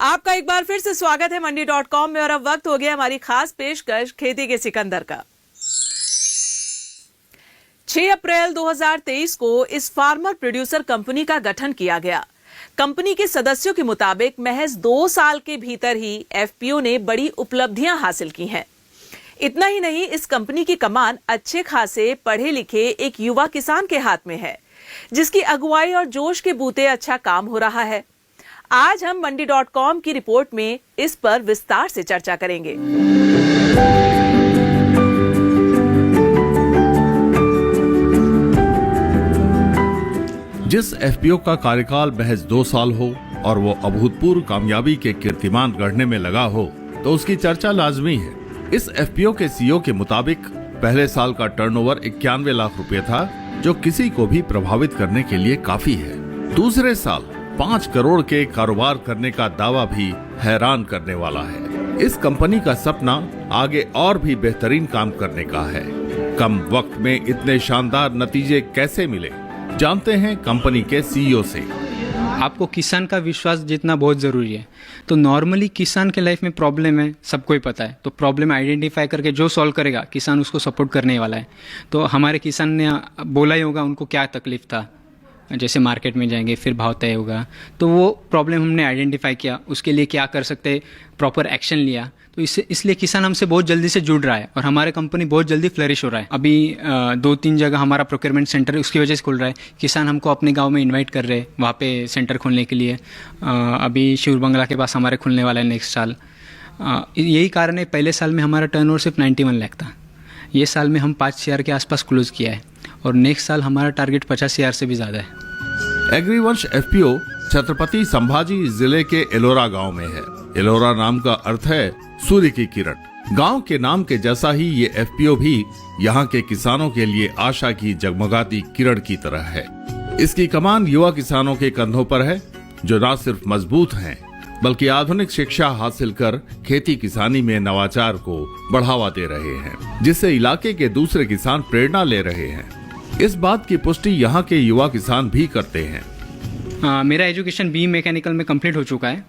आपका एक बार फिर से स्वागत है मंडी.com में और अब वक्त हो गया हमारी खास पेशकश खेती के सिकंदर का। 6 अप्रैल 2023 को इस फार्मर प्रोड्यूसर कंपनी का गठन किया गया। कंपनी के सदस्यों के मुताबिक महज 2 साल के भीतर ही एफपीओ ने बड़ी उपलब्धियां हासिल की हैं। इतना ही नहीं, इस कंपनी की कमान अच्छे खासे पढ़े लिखे एक युवा किसान के हाथ में है, जिसकी अगुवाई और जोश के बूते अच्छा काम हो रहा है। आज हम मंडी.com की रिपोर्ट में इस पर विस्तार से चर्चा करेंगे। जिस एफपीओ का कार्यकाल महज 2 साल हो और वो अभूतपूर्व कामयाबी के कीर्तिमान गढ़ने में लगा हो, तो उसकी चर्चा लाजमी है। इस एफपीओ के सीईओ के मुताबिक पहले साल का टर्नओवर 91 लाख रुपए था, जो किसी को भी प्रभावित करने के लिए काफी है। दूसरे साल 5 करोड़ के कारोबार करने का दावा भी हैरान करने वाला है। इस कंपनी का सपना आगे और भी बेहतरीन काम करने का है। कम वक्त में इतने शानदार नतीजे कैसे मिले, जानते हैं कंपनी के सीईओ से। आपको किसान का विश्वास जीतना बहुत ज़रूरी है। तो नॉर्मली किसान के लाइफ में प्रॉब्लम है, सबको ही पता है। तो प्रॉब्लम आइडेंटिफाई करके जो सॉल्व करेगा, किसान उसको सपोर्ट करने वाला है। तो हमारे किसान ने बोला ही होगा उनको क्या तकलीफ था, जैसे मार्केट में जाएंगे फिर भाव तय होगा। तो वो प्रॉब्लम हमने आइडेंटिफाई किया, उसके लिए क्या कर सकते, प्रॉपर एक्शन लिया। तो इसलिए किसान हमसे बहुत जल्दी से जुड़ रहा है और हमारे कंपनी बहुत जल्दी फ्लरिश हो रहा है। अभी 2-3 जगह हमारा प्रोक्योरमेंट सेंटर उसकी वजह से खुल रहा है। किसान हमको अपने गांव में इनवाइट कर रहे हैं वहाँ पे सेंटर खोलने के लिए। अभी शिव बंगला के पास हमारे खुलने वाला है नेक्स्ट साल। यही कारण है, पहले साल में हमारा टर्नओवर सिर्फ 91 लाख था। ये साल में हम 5 CR के आसपास क्लोज किया है और नेक्स्ट साल हमारा टारगेट 50 CR से भी ज़्यादा है। एग्रीवंश एफपीओ छत्रपति संभाजी जिले के एलोरा गांव में है। एलोरा नाम का अर्थ है सूर्य की किरण। गांव के नाम के जैसा ही ये एफपीओ भी यहाँ के किसानों के लिए आशा की जगमगाती किरण की तरह है। इसकी कमान युवा किसानों के कंधों पर है, जो न सिर्फ मजबूत हैं, बल्कि आधुनिक शिक्षा हासिल कर खेती किसानी में नवाचार को बढ़ावा दे रहे हैं, जिससे इलाके के दूसरे किसान प्रेरणा ले रहे हैं। इस बात की पुष्टि यहाँ के युवा किसान भी करते हैं। मेरा एजुकेशन बी मैकेनिकल में कंप्लीट हो चुका है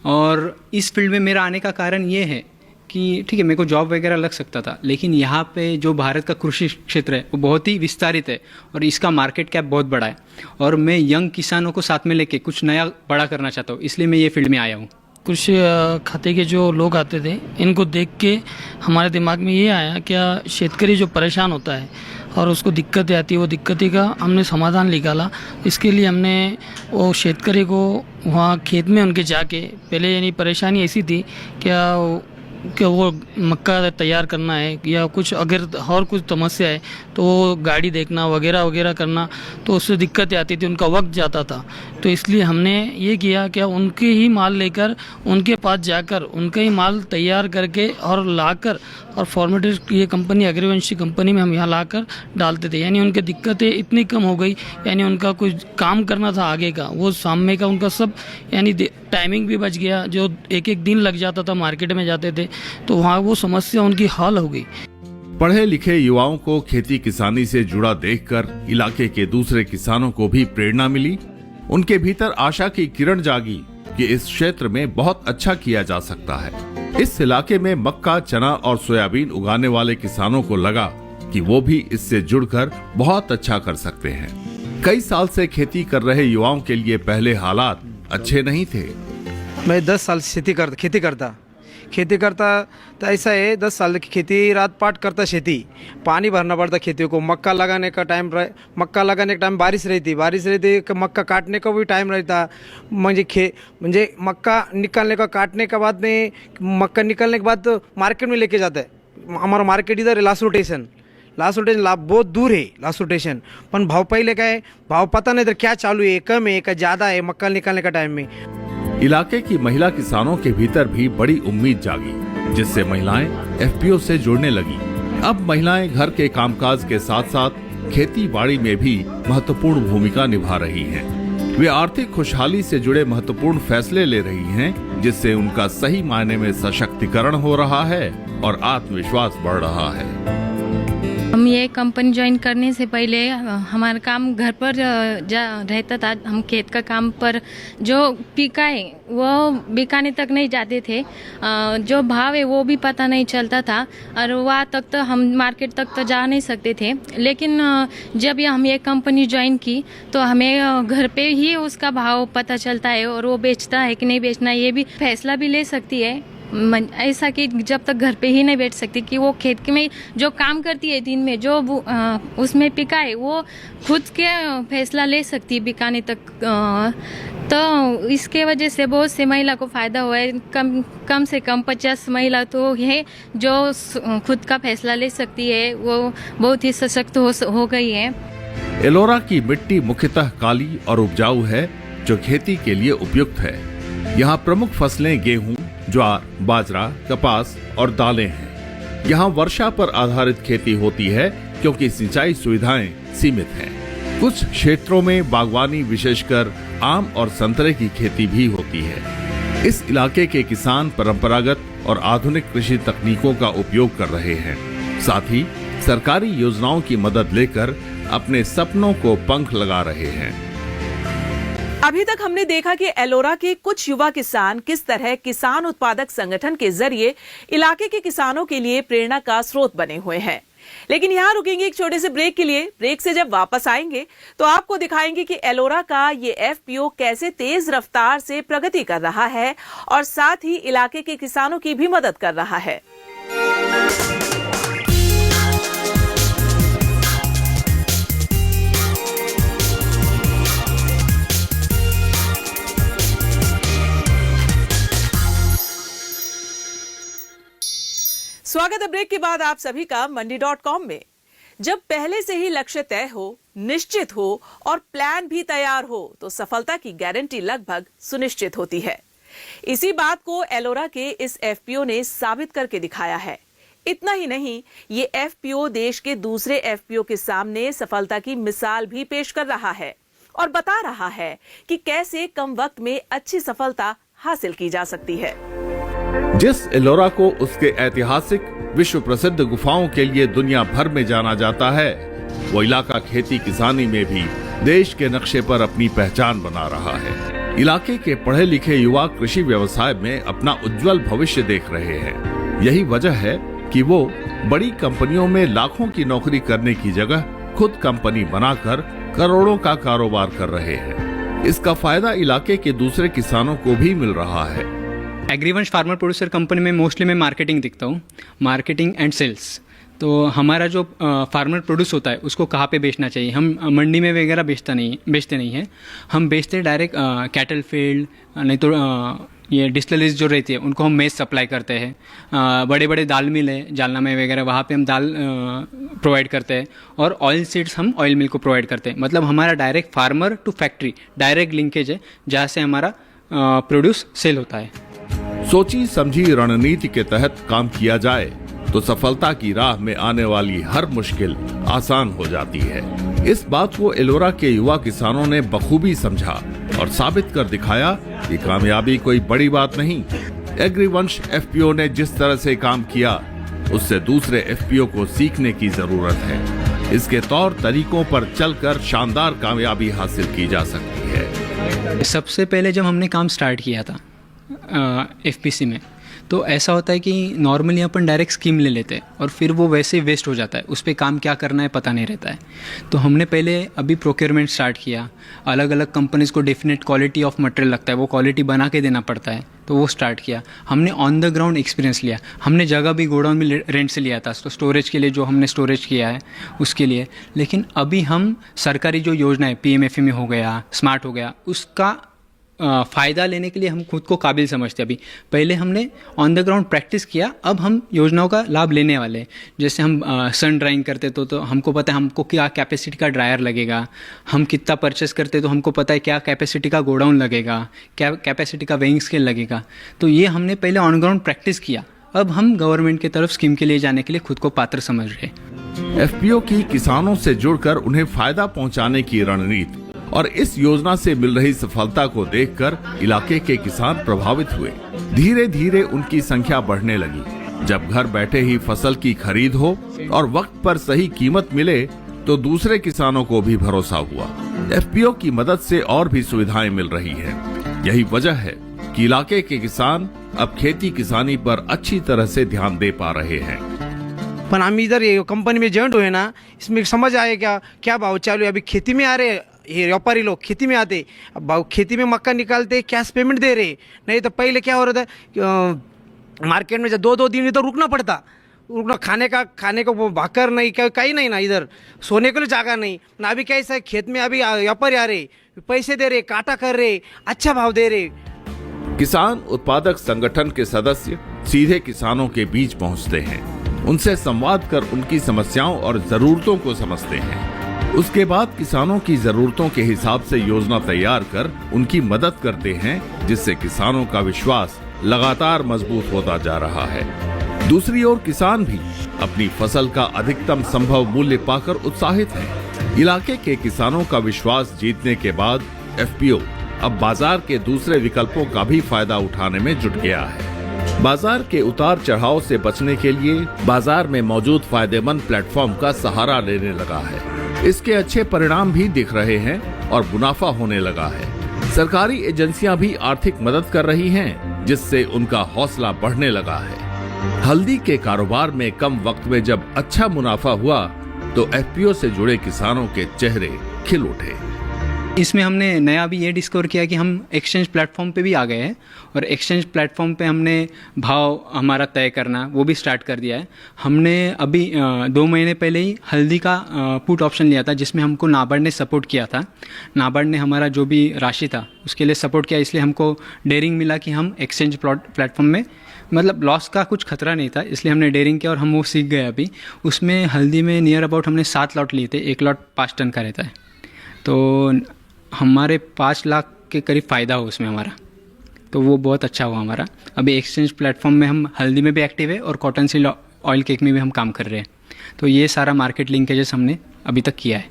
और इस फील्ड में मेरा आने का कारण ये है कि ठीक है, मेरे को जॉब वगैरह लग सकता था, लेकिन यहाँ पे जो भारत का कृषि क्षेत्र है वो बहुत ही विस्तारित है और इसका मार्केट कैप बहुत बड़ा है और मैं यंग किसानों को साथ में लेके कुछ नया बड़ा करना चाहता हूँ, इसलिए मैं ये फील्ड में आया हूँ। कृषि खाते के जो लोग आते थे, इनको देख के हमारे दिमाग में ये आया क्या शेतकरी जो परेशान होता है और उसको दिक्कतें आती है, वो दिक्कतें का हमने समाधान निकाला। इसके लिए हमने वो शेतकरी को वहाँ खेत में उनके जाके, पहले यानी परेशानी ऐसी थी कि वो मक्का तैयार करना है या कुछ अगर और कुछ समस्या है तो वो गाड़ी देखना वगैरह वगैरह करना, तो उससे दिक्कतें आती थी, उनका वक्त जाता था। तो इसलिए हमने ये किया कि उनके ही माल लेकर उनके पास जाकर उनका ही माल तैयार करके और लाकर और फॉर्मेटेड ये कंपनी अग्रवंशी कंपनी में हम यहाँ लाकर डालते थे। यानी उनकी दिक्कतें इतनी कम हो गई, यानी उनका कुछ काम करना था आगे का, वो सामने का उनका सब, यानी टाइमिंग भी बच गया। जो एक दिन लग जाता था मार्केट में जाते थे, तो वहाँ वो समस्या उनकी हल हो गई। पढ़े लिखे युवाओं को खेती किसानी से जुड़ा देखकर इलाके के दूसरे किसानों को भी प्रेरणा मिली। उनके भीतर आशा की किरण जागी कि इस क्षेत्र में बहुत अच्छा किया जा सकता है। इस इलाके में मक्का, चना और सोयाबीन उगाने वाले किसानों को लगा कि वो भी इससे जुड़कर बहुत अच्छा कर सकते हैं। कई साल से खेती कर रहे युवाओं के लिए पहले हालात अच्छे नहीं थे। मैं 10 साल से खेती करता तो ऐसा है, 10 साल की खेती, रात पाट करता खेती, पानी भरना पड़ता खेतियों को। मक्का लगाने का टाइम बारिश रहती मक्का काटने का भी टाइम रहता। म्हणजे मक्का निकालने का, काटने के बाद में मक्का निकालने के बाद तो मार्केट में लेके जाता है। हमारा मार्केट इधर है लास्ट रोटेशन बहुत दूर है लास्ट रोटेशन। पण भाव पहले का है, भाव पता नहीं था क्या चालू है, कम है क्या ज़्यादा है मक्का निकालने का टाइम में। इलाके की महिला किसानों के भीतर भी बड़ी उम्मीद जागी, जिससे महिलाएं एफपीओ से जुड़ने लगी। अब महिलाएं घर के कामकाज के साथ साथ खेती बाड़ी में भी महत्वपूर्ण भूमिका निभा रही हैं। वे आर्थिक खुशहाली से जुड़े महत्वपूर्ण फैसले ले रही हैं, जिससे उनका सही मायने में सशक्तिकरण हो रहा है और आत्मविश्वास बढ़ रहा है। हम ये कंपनी ज्वाइन करने से पहले हमारा काम घर पर रहता था। हम खेत का काम पर जो पिकाए वो बिकाने तक नहीं जाते थे, जो भाव है वो भी पता नहीं चलता था और वहाँ तक तो हम मार्केट तक तो जा नहीं सकते थे। लेकिन जब हम ये कंपनी ज्वाइन की तो हमें घर पे ही उसका भाव पता चलता है और वो बेचता है कि नहीं बेचना है ये भी फैसला भी ले सकती है। ऐसा कि जब तक घर पे ही नहीं बैठ सकती कि वो खेत में जो काम करती है दिन में जो उसमें पिकाए वो खुद के फैसला ले सकती है बिकाने तक। तो इसके वजह से बहुत से महिला को फ़ायदा हुआ है। कम से कम 50 महिला तो है जो खुद का फैसला ले सकती है, वो बहुत ही सशक्त हो गई है। एलोरा की मिट्टी मुख्यतः काली और उपजाऊ है जो खेती के लिए उपयुक्त है। यहाँ प्रमुख फसलें गेहूं, ज्वार, बाजरा, कपास और दालें हैं। यहाँ वर्षा पर आधारित खेती होती है क्योंकि सिंचाई सुविधाएं सीमित हैं। कुछ क्षेत्रों में बागवानी विशेषकर आम और संतरे की खेती भी होती है। इस इलाके के किसान परंपरागत और आधुनिक कृषि तकनीकों का उपयोग कर रहे हैं। साथ ही सरकारी योजनाओं की मदद लेकर अपने सपनों को पंख लगा रहे हैं। अभी तक हमने देखा कि एलोरा के कुछ युवा किसान किस तरह किसान उत्पादक संगठन के जरिए इलाके के किसानों के लिए प्रेरणा का स्रोत बने हुए हैं। लेकिन यहाँ रुकेंगे एक छोटे से ब्रेक के लिए। ब्रेक से जब वापस आएंगे तो आपको दिखाएंगे कि एलोरा का ये एफपीओ कैसे तेज रफ्तार से प्रगति कर रहा है और साथ ही इलाके के किसानों की भी मदद कर रहा है। स्वागत है ब्रेक के बाद आप सभी का मंडी.com में। जब पहले से ही लक्ष्य तय हो, निश्चित हो और प्लान भी तैयार हो तो सफलता की गारंटी लगभग सुनिश्चित होती है। इसी बात को एलोरा के इस एफपीओ ने साबित करके दिखाया है। इतना ही नहीं, ये एफपीओ देश के दूसरे एफपीओ के सामने सफलता की मिसाल भी पेश कर रहा है और बता रहा है कि कैसे कम वक्त में अच्छी सफलता हासिल की जा सकती है। जिस एलोरा को उसके ऐतिहासिक विश्व प्रसिद्ध गुफाओं के लिए दुनिया भर में जाना जाता है, वो इलाका खेती किसानी में भी देश के नक्शे पर अपनी पहचान बना रहा है। इलाके के पढ़े लिखे युवा कृषि व्यवसाय में अपना उज्जवल भविष्य देख रहे हैं। यही वजह है कि वो बड़ी कंपनियों में लाखों की नौकरी करने की जगह खुद कंपनी बनाकर करोड़ों का कारोबार कर रहे हैं। इसका फायदा इलाके के दूसरे किसानों को भी मिल रहा है। एग्रीवंश फार्मर प्रोड्यूसर कंपनी में मोस्टली मैं मार्केटिंग दिखता हूँ, मार्केटिंग एंड सेल्स। तो हमारा जो फार्मर प्रोड्यूस होता है उसको कहाँ पे बेचना चाहिए, हम मंडी में वगैरह बेचते नहीं हैं। हम बेचते डायरेक्ट कैटल फील्ड, नहीं तो ये डिस्टिलरीज जो रहती है उनको हम मेज सप्लाई करते हैं। बड़े बड़े दाल मिल है जालना में वगैरह, वहाँ पे हम दाल प्रोवाइड करते हैं। और ऑयल सीड्स हम ऑयल मिल को प्रोवाइड करते हैं। मतलब हमारा direct farmer to factory direct linkage है जहाँ से हमारा प्रोड्यूस सेल होता है। सोची समझी रणनीति के तहत काम किया जाए तो सफलता की राह में आने वाली हर मुश्किल आसान हो जाती है। इस बात को एलोरा के युवा किसानों ने बखूबी समझा और साबित कर दिखाया कि कामयाबी कोई बड़ी बात नहीं। एग्रीवंश एफपीओ ने जिस तरह से काम किया उससे दूसरे एफपीओ को सीखने की जरूरत है। इसके तौर तरीकों पर चलकर शानदार कामयाबी हासिल की जा सकती है। सबसे पहले जब हमने काम स्टार्ट किया था एफपीसी में, तो ऐसा होता है कि नॉर्मली अपन डायरेक्ट स्कीम ले लेते हैं और फिर वो वैसे ही वेस्ट हो जाता है, उस पर काम क्या करना है पता नहीं रहता है। तो हमने पहले अभी प्रोक्योरमेंट स्टार्ट किया। अलग अलग कंपनीज़ को डेफिनेट क्वालिटी ऑफ मटेरियल लगता है, वो क्वालिटी बना के देना पड़ता है, तो वो स्टार्ट किया। हमने ऑन द ग्राउंड एक्सपीरियंस लिया। हमने जगह भी गोडाउन में रेंट से लिया था, तो स्टोरेज के लिए जो हमने स्टोरेज किया है उसके लिए। लेकिन अभी हम सरकारी जो योजना है PMFE हो गया, स्मार्ट हो गया, उसका फ़ायदा लेने के लिए हम खुद को काबिल समझते हैं। अभी पहले हमने ऑन द ग्राउंड प्रैक्टिस किया, अब हम योजनाओं का लाभ लेने वाले हैं। जैसे हम सन ड्राइंग करते तो हमको पता है हमको क्या कैपेसिटी का ड्रायर लगेगा। हम कितना परचेस करते तो हमको पता है क्या कैपेसिटी का गोडाउन लगेगा, क्या कैपेसिटी का वेइंग स्केल लगेगा। तो ये हमने पहले ऑन ग्राउंड प्रैक्टिस किया। अब हम गवर्नमेंट की तरफ स्कीम के लिए जाने के लिए खुद को पात्र समझ रहे। एफपीओ की किसानों से जुड़कर उन्हें फायदा पहुंचाने की रणनीति और इस योजना से मिल रही सफलता को देखकर इलाके के किसान प्रभावित हुए। धीरे धीरे उनकी संख्या बढ़ने लगी। जब घर बैठे ही फसल की खरीद हो और वक्त पर सही कीमत मिले तो दूसरे किसानों को भी भरोसा हुआ। एफपीओ की मदद से और भी सुविधाएं मिल रही हैं। यही वजह है कि इलाके के किसान अब खेती किसानी पर अच्छी तरह से ध्यान दे पा रहे हैं। पण हम इधर ये कंपनी में जॉइंट हुए ना, इसमें समझ आए क्या भाव चालू है। अभी खेती में आ रहे, ये व्यापारी लोग खेती में आते, अब भाव खेती में मक्का निकालते, कैश पेमेंट दे रहे। नहीं तो पहले क्या हो रहा था, मार्केट में जब 2-2 दिन इधर रुकना पड़ता, खाने को वो भाकर नहीं, कहीं नहीं ना, इधर सोने के लिए जगह नहीं ना। अभी कैसा है, खेत में अभी व्यापारी आ रहे, पैसे दे रहे, काटा कर रहे, अच्छा भाव दे रहे। किसान उत्पादक संगठन के सदस्य सीधे किसानों के बीच पहुंचते हैं, उनसे संवाद कर उनकी समस्याओं और जरूरतों को समझते हैं। उसके बाद किसानों की जरूरतों के हिसाब से योजना तैयार कर उनकी मदद करते हैं, जिससे किसानों का विश्वास लगातार मजबूत होता जा रहा है। दूसरी ओर किसान भी अपनी फसल का अधिकतम संभव मूल्य पाकर उत्साहित हैं। इलाके के किसानों का विश्वास जीतने के बाद एफपीओ अब बाजार के दूसरे विकल्पों का भी फायदा उठाने में जुट गया है। बाजार के उतार चढ़ाव से बचने के लिए बाजार में मौजूद फायदेमंद प्लेटफॉर्म का सहारा लेने लगा है। इसके अच्छे परिणाम भी दिख रहे हैं और मुनाफा होने लगा है। सरकारी एजेंसियां भी आर्थिक मदद कर रही हैं, जिससे उनका हौसला बढ़ने लगा है। हल्दी के कारोबार में कम वक्त में जब अच्छा मुनाफा हुआ तो एफपीओ से जुड़े किसानों के चेहरे खिल उठे। इसमें हमने नया भी ये डिस्कवर किया कि हम एक्सचेंज प्लेटफॉर्म पे भी आ गए हैं और एक्सचेंज प्लेटफॉर्म पे हमने भाव हमारा तय करना वो भी स्टार्ट कर दिया है। हमने अभी 2 महीने पहले ही हल्दी का पुट ऑप्शन लिया था, जिसमें हमको नाबार्ड ने सपोर्ट किया था। नाबार्ड ने हमारा जो भी राशि था उसके लिए सपोर्ट किया, इसलिए हमको डेयरिंग मिला कि हम एक्सचेंज प्लेटफॉर्म में, मतलब लॉस का कुछ खतरा नहीं था, इसलिए हमने डेयरिंग किया और हम वो सीख गए। अभी उसमें हल्दी में नियर अबाउट हमने 7 लॉट लिए थे, 1 लॉट 5 टन का रहता है, तो हमारे 5 लाख के करीब फ़ायदा हो उसमें हमारा, तो वो बहुत अच्छा हुआ हमारा। अभी एक्सचेंज प्लेटफॉर्म में हम हल्दी में भी एक्टिव है और कॉटन सीड ऑयल केक में भी हम काम कर रहे हैं। तो ये सारा मार्केट लिंकेजेस हमने अभी तक किया है।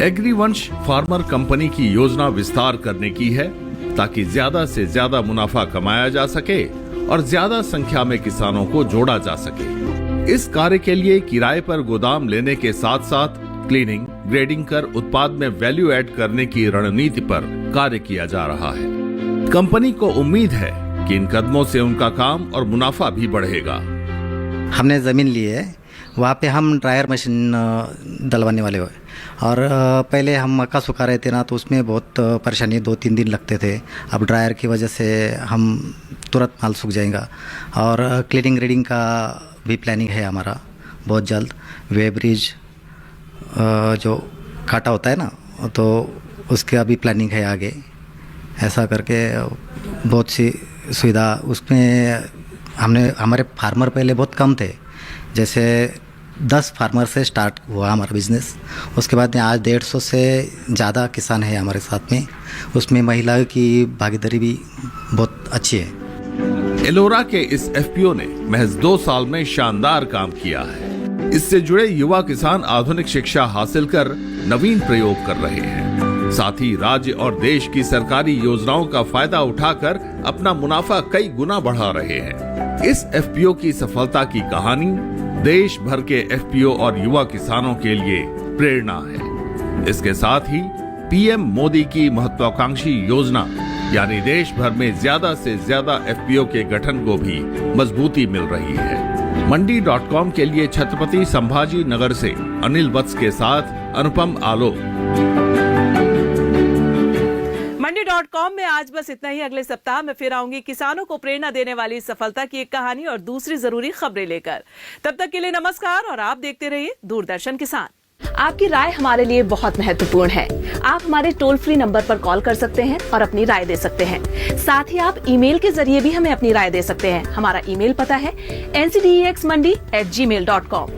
एग्रीवंश फार्मर कंपनी की योजना विस्तार करने की है ताकि ज्यादा से ज्यादा मुनाफा कमाया जा सके और ज्यादा संख्या में किसानों को जोड़ा जा सके। इस कार्य के लिए किराए पर गोदाम लेने के साथ साथ क्लीनिंग, ग्रेडिंग कर उत्पाद में वैल्यू ऐड करने की रणनीति पर कार्य किया जा रहा है। कंपनी को उम्मीद है कि इन कदमों से उनका काम और मुनाफा भी बढ़ेगा। हमने ज़मीन ली है, वहाँ पे हम ड्रायर मशीन डलवाने वाले हुए और पहले हम मक्का सुखा रहे थे ना, तो उसमें बहुत परेशानी 2-3 दिन लगते थे। अब ड्रायर की वजह से हम तुरंत माल सूख जाएगा। और क्लीनिंग ग्रेडिंग का भी प्लानिंग है हमारा बहुत जल्द। वे ब्रिज जो काटा होता है ना, तो उसका भी प्लानिंग है आगे। ऐसा करके बहुत सी सुविधा उसमें हमारे फार्मर पहले बहुत कम थे, जैसे 10 फार्मर से स्टार्ट हुआ हमारा बिजनेस। उसके बाद में आज 150 से ज़्यादा किसान है हमारे साथ में। उसमें महिला की भागीदारी भी बहुत अच्छी है। एलोरा के इस एफपीओ ने महज 2 साल में शानदार काम किया है। इससे जुड़े युवा किसान आधुनिक शिक्षा हासिल कर नवीन प्रयोग कर रहे हैं। साथ ही राज्य और देश की सरकारी योजनाओं का फायदा उठाकर अपना मुनाफा कई गुना बढ़ा रहे हैं। इस एफपीओ की सफलता की कहानी देश भर के एफपीओ और युवा किसानों के लिए प्रेरणा है। इसके साथ ही पीएम मोदी की महत्वाकांक्षी योजना यानी देश भर में ज्यादा से ज्यादा एफपीओ के गठन को भी मजबूती मिल रही है। मंडी.com के लिए छत्रपति संभाजी नगर से अनिल वत्स के साथ अनुपम आलोक। मंडी.com में आज बस इतना ही। अगले सप्ताह में फिर आऊंगी किसानों को प्रेरणा देने वाली सफलता की एक कहानी और दूसरी जरूरी खबरें लेकर। तब तक के लिए नमस्कार और आप देखते रहिए दूरदर्शन किसान। आपकी राय हमारे लिए बहुत महत्वपूर्ण है। आप हमारे टोल फ्री नंबर पर कॉल कर सकते हैं और अपनी राय दे सकते हैं। साथ ही आप ईमेल के जरिए भी हमें अपनी राय दे सकते हैं। हमारा ईमेल पता है ncdexmandi@gmail.com।